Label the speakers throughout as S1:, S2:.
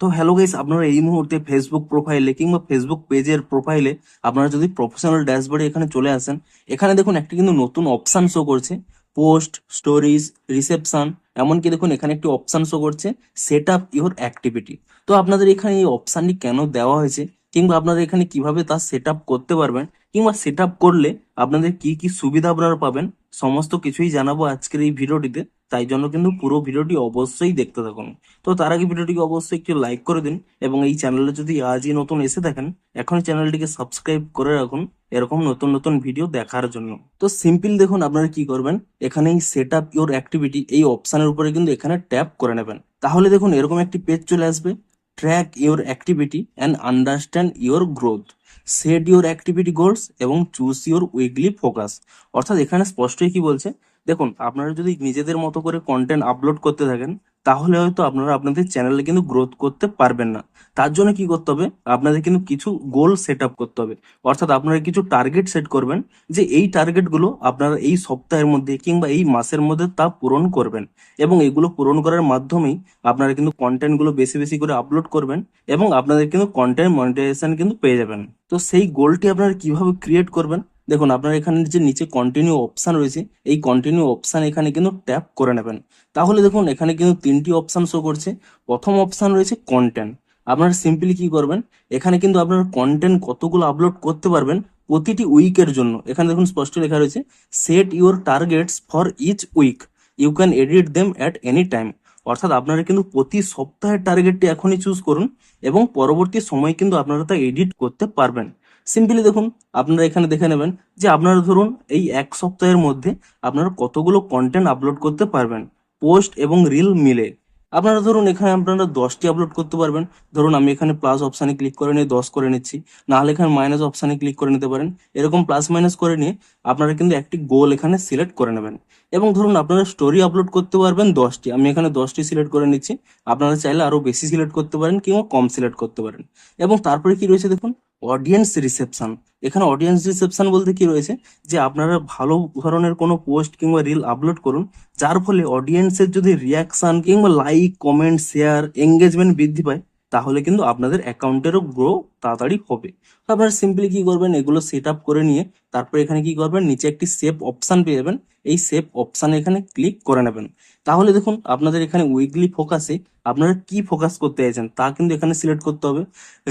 S1: তো hello guys, আপনারা এই মুহূর্তে ফেসবুক প্রোফাইলে কিংবা ফেসবুক পেজের প্রোফাইলে আপনারা যদি প্রফেশনাল ড্যাশবোর্ডে এখানে চলে আসেন, এখানে দেখুন একটা কিন্তু নতুন অপশন শো করছে, পোস্ট, স্টোরিজ, রিসেপশন। এমনকি দেখুন এখানে একটি অপশন শো করছে সেট আপ ইওর অ্যাক্টিভিটি। তো আপনাদের এখানে এই অপশনটি কেন দেওয়া হয়েছে, কিংবা আপনারা এখানে কিভাবে তা সেট আপ করতে পারবেন, কিংবা সেট আপ করলে আপনাদের কি কি সুবিধা আপনারা পাবেন, সমস্ত কিছুই জানাবো আজকের এই ভিডিওটিতে। তাই জন্য কিন্তু পুরো ভিডিওটি অবশ্যই দেখতে থাকুন। তো তার আগে ভিডিওটিকে অবশ্যই একটু লাইক করে দিন, এবং এই চ্যানেলে যদি আজই নতুন এসে থাকেন, এখনই চ্যানেলটিকে সাবস্ক্রাইব করে রাখুন এরকম নতুন নতুন ভিডিও দেখার জন্য। তো সিম্পল দেখুন আপনারা কি করবেন, এখানে এই সেট আপ ইউর অ্যাক্টিভিটি এই অপশনের উপরে কিন্তু এখানে ট্যাপ করে নেবেন। তাহলে দেখুন এরকম একটি পেজ চলে আসবে, track your activity and understand your growth, set your activity goals এবং চুজ ইউর উইকলি ফোকাস। অর্থাৎ এখানে স্পষ্টই কি বলছে, দেখুন আপনারা যদি নিজেদের মতো করে কন্টেন্ট আপলোড করতে থাকেন, তাহলে হয়তো আপনারা আপনাদের চ্যানেলে কিন্তু গ্রোথ করতে পারবেন না। তার জন্য কি করতে হবে, আপনাদের কিন্তু কিছু গোল সেট আপ করতে হবে। অর্থাৎ আপনারা কিছু টার্গেট সেট করবেন, যে এই টার্গেটগুলো আপনারা এই সপ্তাহের মধ্যে কিংবা এই মাসের মধ্যে তা পূরণ করবেন। এবং এগুলো পূরণ করার মাধ্যমেই আপনারা কিন্তু কন্টেন্টগুলো বেশি বেশি করে আপলোড করবেন, এবং আপনাদের কিন্তু কন্টেন্ট মনিটাইজেশন কিন্তু পেয়ে যাবেন। তো সেই গোলটি আপনারা কিভাবে ক্রিয়েট করবেন, দেখুন আপনার এখানে যে নিচে কন্টিনিউ অপশন রয়েছে, এই কন্টিনিউ অপশন এখানে কিন্তু ট্যাপ করে নেবেন। তাহলে দেখুন এখানে কিন্তু তিনটি অপশন শো করছে। প্রথম অপশন রয়েছে কন্টেন্ট। আপনারা সিম্পলি কি করবেন, এখানে কিন্তু আপনার কন্টেন্ট কতগুলো আপলোড করতে পারবেন প্রতিটি উইকের জন্য, এখানে দেখুন স্পষ্ট লেখা রয়েছে set your targets for each week, you can edit them at any time. অর্থাৎ আপনারা কিন্তু প্রতি সপ্তাহের টার্গেটটি এখনই চুজ করুন, এবং পরবর্তী সময় কিন্তু আপনারা তা এডিট করতে পারবেন। সিম্পলি দেখুন আপনারা এখানে দেখে নেবেন যে আপনারা ধরুন এই এক সপ্তাহের মধ্যে আপনারা কতগুলো কন্টেন্ট আপলোড করতে পারবেন, পোস্ট এবং রিল মিলে। আপনারা ধরুন এখানে আপনারা 10টি আপলোড করতে পারবেন। ধরুন আমি এখানে প্লাস অপশানে ক্লিক করে নিয়ে 10 করে নিচ্ছি, নাহলে এখানে মাইনাস অপশানে ক্লিক করে নিতে পারেন। এরকম প্লাস মাইনাস করে নিয়ে আপনারা কিন্তু একটি গোল এখানে সিলেক্ট করে নেবেন। এবং ধরুন আপনারা স্টোরি আপলোড করতে পারবেন 10টি, আমি এখানে 10টি সিলেক্ট করে নিচ্ছি। আপনারা চাইলে আরো বেশি সিলেক্ট করতে পারেন কিংবা কম সিলেক্ট করতে পারেন। এবং তারপরে কি রয়েছে দেখুন, অডিয়েন্স রিসেপশন। এখানে অডিয়েন্স রিসেপশন বলতে কি রয়েছে, যে আপনারা ভালো ধরনের কোনো পোস্ট কিংবা রিল আপলোড করুন, যার ফলে অডিয়েন্সের যদি রিয়াকশন কিংবা লাইক, কমেন্ট, শেয়ার, এঙ্গেজমেন্ট বৃদ্ধি পায়, তাহলে কিন্তু আপনাদের অ্যাকাউন্টেরও গ্রো তাড়াতাড়ি হবে। তো আপনারা সিম্পলি কি করবেন, এগুলো সেট আপ করে নিয়ে তারপরে এখানে কি করবেন, নিচে একটি সেভ অপশন পেয়ে যাবেন, এই সেভ অপশানে এখানে ক্লিক করে নেবেন। তাহলে দেখুন আপনাদের এখানে উইকলি ফোকাসে আপনারা কি ফোকাস করতে চাইছেন তা কিন্তু এখানে সিলেক্ট করতে হবে।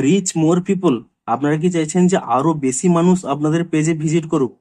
S1: রিচ মোর পিপল, আপনারা কি চাইছেন যে আরো বেশি মানুষ আপনাদের পেজে ভিজিট করুক।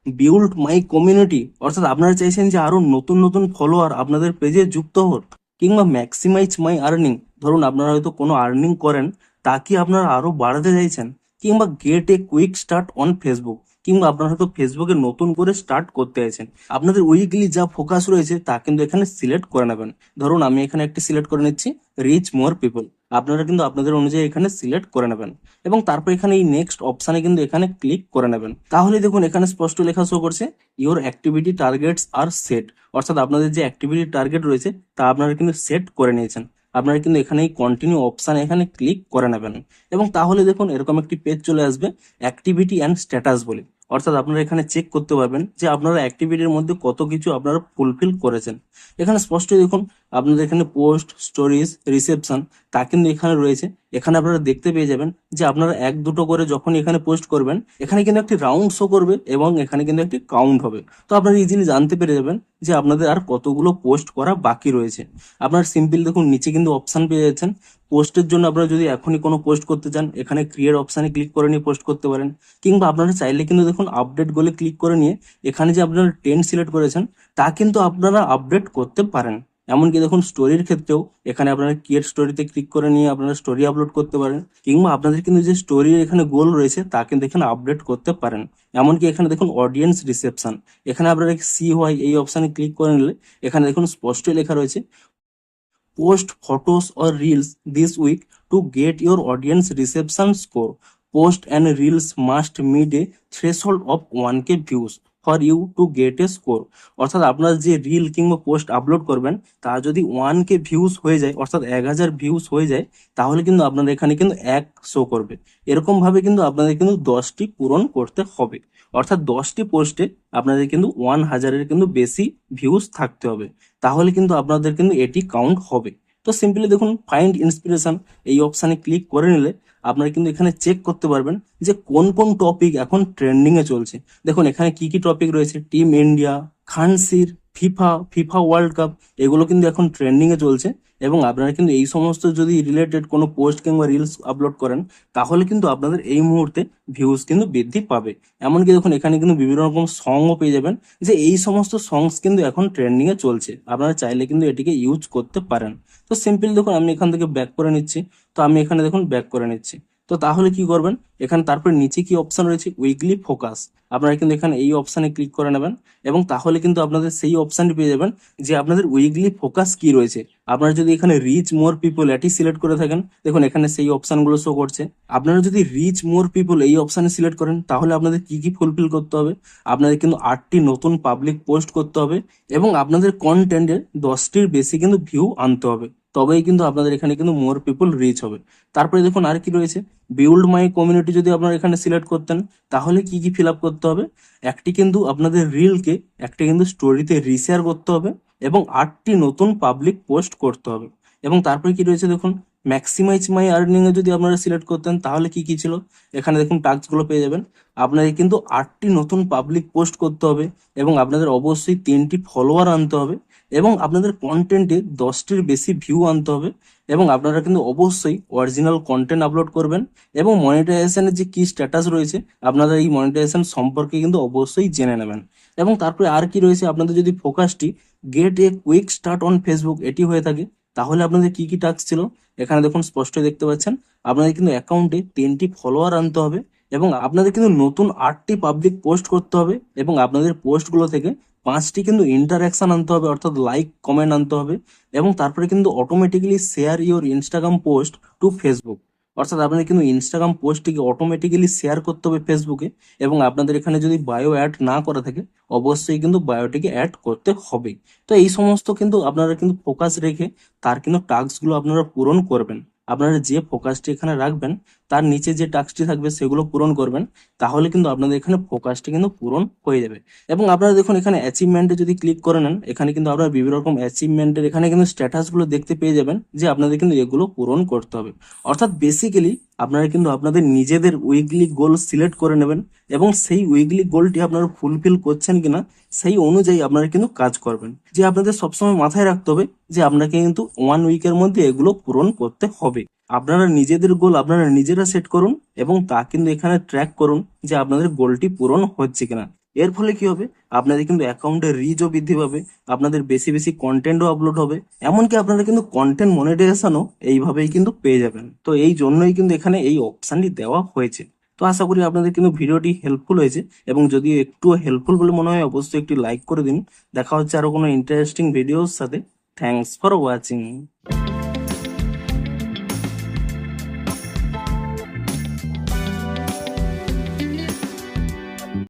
S1: বিল্ড মাই কমিউনিটি, অর্থাৎ আপনারা চাইছেন যে আরো নতুন নতুন ফলোয়ার আপনাদের পেজে যুক্ত হোক। কিংবা ম্যাক্সিমাইজ মাই আর্নিং, ধরুন আপনারা হয়তো কোনো আর্নিং করেন, তা কি আপনারা আরো বাড়াতে চাইছেন। কিংবা gate a quick start on Facebook, কিংবা আপনারা হয়তো ফেসবুকে নতুন করে স্টার্ট করতে চাইছেন। আপনাদের উইকলি যা ফোকাস রয়েছে তা কিন্তু এখানে সিলেক্ট করে নেবেন। ধরুন আমি এখানে একটি সিলেক্ট করে নিচ্ছি, রিচ মোর পিপল। আপনারা কিন্তু আপনাদের অনুযায়ী এখানে সিলেক্ট করে নেবেন, এবং তারপর এখানে এই নেক্সট অপশানে কিন্তু এখানে ক্লিক করে নেবেন। তাহলে দেখুন এখানে স্পষ্ট লেখা শো করছে your activity targets are set. অর্থাৎ আপনাদের যে অ্যাক্টিভিটি টার্গেট রয়েছে তা আপনারা কিন্তু সেট করে নিয়েছেন। আপনারা কিন্তু এখানে এই কন্টিনিউ অপশান এখানে ক্লিক করে নেবেন, এবং তাহলে দেখুন এরকম একটি পেজ চলে আসবে, অ্যাক্টিভিটি অ্যান্ড স্ট্যাটাস বলে। অর্থাৎ আপনারা এখানে চেক করতে পারবেন যে আপনারা অ্যাক্টিভিটির মধ্যে কত কিছু আপনারা ফুলফিল করেছেন। এখানে স্পষ্ট দেখুন আপনাদের এখানে পোস্ট, স্টোরিজ, রিসেপশন তা কিন্তু এখানে রয়েছে। এখানে আপনারা দেখতে পেয়ে যাবেন যে আপনারা এক দুটো করে যখন এখানে পোস্ট করবেন, এখানে কিন্তু একটি রাউন্ড শো করবে, এবং এখানে কিন্তু একটি কাউন্ট হবে। তো আপনারা ইজিলি জানতে পেরে যাবেন যে আপনাদের আর কতগুলো পোস্ট করা বাকি রয়েছে। আপনার সিম্পল দেখুন নিচে কিন্তু অপশন পেয়ে যাচ্ছেন পোস্টের জন্য। আপনারা যদি এখনই কোনো পোস্ট করতে চান, এখানে ক্রিয়েট অপশানে ক্লিক করে নিয়ে পোস্ট করতে পারেন। কিংবা আপনারা চাইলে কিন্তু দেখুন আপডেট গোলে ক্লিক করে নিয়ে এখানে যে আপনারা ট্রেন্ড সিলেক্ট করেছেন তা কিন্তু আপনারা আপডেট করতে পারেন। এমনকি দেখুন স্টোরির ক্ষেত্রেও এখানে আপনারা ক্রিয়েট স্টোরিতে ক্লিক করে নিয়ে আপনারা স্টোরি আপলোড করতে পারেন, কিংবা আপনাদের কিন্তু যে স্টোরির এখানে গোল রয়েছে তা কিন্তু এখানে আপডেট করতে পারেন। এমনকি এখানে দেখুন অডিয়েন্স রিসেপশন, এখানে আপনারা CY এই অপশানে ক্লিক করে নিলে এখানে দেখুন স্পষ্টই লেখা রয়েছে post photos or reels this week to get your audience reception score. Post and reels must meet a threshold of 1K views for you to get a score. অর্থাৎ আপনার যে রিল কিংবা পোস্ট আপলোড করবেন তা যদি 1K views হয়ে যায়, অর্থাৎ 1000 ভিউজ হয়ে যায়, তাহলে কিন্তু আপনাদের এখানে কিন্তু এক শো করবে। এরকম ভাবে কিন্তু আপনাদের কিন্তু 10টি পূরণ করতে হবে। অর্থাৎ 10টি পোস্টে আপনাদের কিন্তু 1000-এর কিন্তু বেশি ভিউজ থাকতে হবে, তাহলে কিন্তু আপনাদের কিন্তু এটি কাউন্ট হবে। তো সিম্পলি দেখুন ফাইন্ড ইন্সপিরেশন এই অপশানে ক্লিক করে নিলে আপনারা কিন্তু এখানে চেক করতে পারবেন যে কোন কোন টপিক এখন ট্রেন্ডিং এ চলছে। দেখুন এখানে কি কি টপিক রয়েছে, টিম ইন্ডিয়া, খানসির, ফিফা, ফিফা ওয়ার্ল্ড কাপ, এগুলো কিন্তু এখন ট্রেন্ডিং এ চলছে। এবং আপনারা কিন্তু এই সমস্ত যদি রিলেটেড কোনো পোস্ট কিংবা রিলস আপলোড করেন তাহলে কিন্তু আপনাদের এই মুহূর্তে ভিউজ কিন্তু বৃদ্ধি পাবে। এমনকি দেখুন এখানে কিন্তু বিভিন্ন রকম সংও পেয়ে যাবেন, যে এই সমস্ত সংস কিন্তু এখন ট্রেন্ডিং এ চলছে, আপনারা চাইলে কিন্তু এটিকে ইউজ করতে পারেন। তো সিম্পল দেখুন আমি এখান থেকে ব্যাক করে নিচ্ছি। তো আমি এখানে দেখুন ব্যাক করে নিচ্ছি। তো তাহলে কি করবেন, এখানে তারপরে নিচে কি অপশন রয়েছে, উইকলি ফোকাস, আপনারা কিন্তু এখানে এই অপশানে ক্লিক করে নেবেন এবং তাহলে কিন্তু আপনাদের সেই অপশানটি পেয়ে যাবেন যে আপনাদের উইকলি ফোকাস কি রয়েছে। আপনারা যদি এখানে রিচ মোর পিপল এটি সিলেক্ট করে থাকেন, দেখুন এখানে সেই অপশানগুলো শো করছে। আপনারা যদি রিচ মোর পিপল এই অপশানে সিলেক্ট করেন তাহলে আপনাদের কি কি ফুলফিল করতে হবে, আপনাদের কিন্তু 8টি নতুন পাবলিক পোস্ট করতে হবে এবং আপনাদের কন্টেন্টের 10টির বেশি কিন্তু ভিউ আনতে হবে, তবেই কিন্তু আপনাদের এখানে কিন্তু মোর পিপল রিচ হবে। তারপরে দেখুন আর কি রয়েছে, বিল্ড মাই কমিউনিটি যদি আপনারা এখানে সিলেক্ট করতেন তাহলে কি কি ফিল আপ করতে হবে, একটি কিন্তু আপনাদের রিলকে একটি কিন্তু স্টোরিতে রিশেয়ার করতে হবে এবং 8টি নতুন পাবলিক পোস্ট করতে হবে। এবং তারপরে কি রয়েছে দেখুন, ম্যাক্সিমাইজ মাই আর্নিং এ যদি আপনারা সিলেক্ট করতেন তাহলে কি কি ছিল, এখানে দেখুন টাস্ক গুলো পেয়ে যাবেন। আপনাদের কিন্তু 8টি নতুন পাবলিক পোস্ট করতে হবে এবং আপনাদের অবশ্যই 3টি ফলোয়ার আনতে হবে এবং আপনাদের কন্টেন্টে 10টির বেশি ভিউ আনতে হবে এবং আপনারা কিন্তু অবশ্যই অরিজিনাল কন্টেন্ট আপলোড করবেন এবং মনিটাইজেশনের যে কি স্ট্যাটাস রয়েছে আপনাদের এই মনিটাইজেশন সম্পর্কে কিন্তু অবশ্যই জেনে নেবেন। এবং তারপরে আর কি রয়েছে, আপনাদের যদি ফোকাসটি get a quick start on Facebook এটি হয়ে থাকে তাহলে আপনাদের কি কি টাস্ক ছিল, এখানে দেখুন স্পষ্ট দেখতে পাচ্ছেন আপনাদের কিন্তু অ্যাকাউন্টে 3টি ফলোয়ার আনতে হবে এবং আপনাদের কিন্তু নতুন 8টি পাবলিক পোস্ট করতে হবে এবং আপনাদের পোস্টগুলো থেকে 5টি কিন্তু ইন্টারাকশন আনতে হবে, অর্থাৎ লাইক কমেন্ট আনতে হবে এবং তারপরে কিন্তু automatically share your Instagram post to Facebook, অর্থাৎ আপনাদের কিন্তু ইনস্টাগ্রাম পোস্টটিকে অটোমেটিক্যালি শেয়ার করতে হবে ফেসবুকে এবং আপনাদের এখানে যদি বায়ো অ্যাড না করা থাকে অবশ্যই কিন্তু বায়োটিকে অ্যাড করতে হবে। তো এই সমস্ত কিন্তু আপনারা কিন্তু ফোকাস রেখে তার কিন্তু টাস্কগুলো আপনারা পূরণ করবেন। আপনারা যে ফোকাসটি এখানে রাখবেন তার নিচে যে টাস্কটি থাকবে সেগুলো পূরণ করবেন, তাহলে কিন্তু আপনাদের এখানে ফোকাসটি কিন্তু পূরণ হয়ে যাবে। এবং আপনারা দেখুন এখানে অ্যাচিভমেন্টে যদি ক্লিক করে নেন এখানে কিন্তু আপনারা বিভিন্ন রকম অ্যাচিভমেন্টের এখানে কিন্তু স্ট্যাটাসগুলো দেখতে পেয়ে যাবেন যে আপনাদের কিন্তু এগুলো পূরণ করতে হবে। অর্থাৎ বেসিক্যালি আপনারা কিন্তু আপনাদের নিজেদের উইকলি গোল সিলেক্ট করে নেবেন এবং সেই উইকলি গোলটি আপনারা ফুলফিল করছেন কিনা সেই অনুযায়ী আপনারা কিন্তু কাজ করবেন। যে আপনাদের সবসময় মাথায় রাখতে হবে যে আপনাকে কিন্তু 1 উইকের মধ্যে এগুলো পূরণ করতে হবে। আপনারা নিজেদের গোল আপনারা নিজেরা সেট করুন এবং তা কিন্তু এখানে ট্র্যাক করুন যে আপনাদের গোলটি পূরণ হচ্ছে কিনা। এর ফলে কি হবে, আপনাদের কিন্তু অ্যাকাউন্টের রিচও বৃদ্ধি পাবে, আপনাদের বেশি বেশি কন্টেন্টও আপলোড হবে, এমনকি আপনারা কিন্তু কন্টেন্ট মনিটাইজেশনও এইভাবেই কিন্তু পেয়ে যাবেন। তো এই জন্যই কিন্তু এখানে এই অপশনটি দেওয়া হয়েছে। তো আশা করি আপনাদের কিন্তু ভিডিওটি হেল্পফুল হয়েছে এবং যদি একটু হেল্পফুল বলে মনে হয় অবশ্যই একটি লাইক করে দিন। দেখা হচ্ছে আরো কোনো ইন্টারেস্টিং ভিডিওর সাথে। Thanks for watching.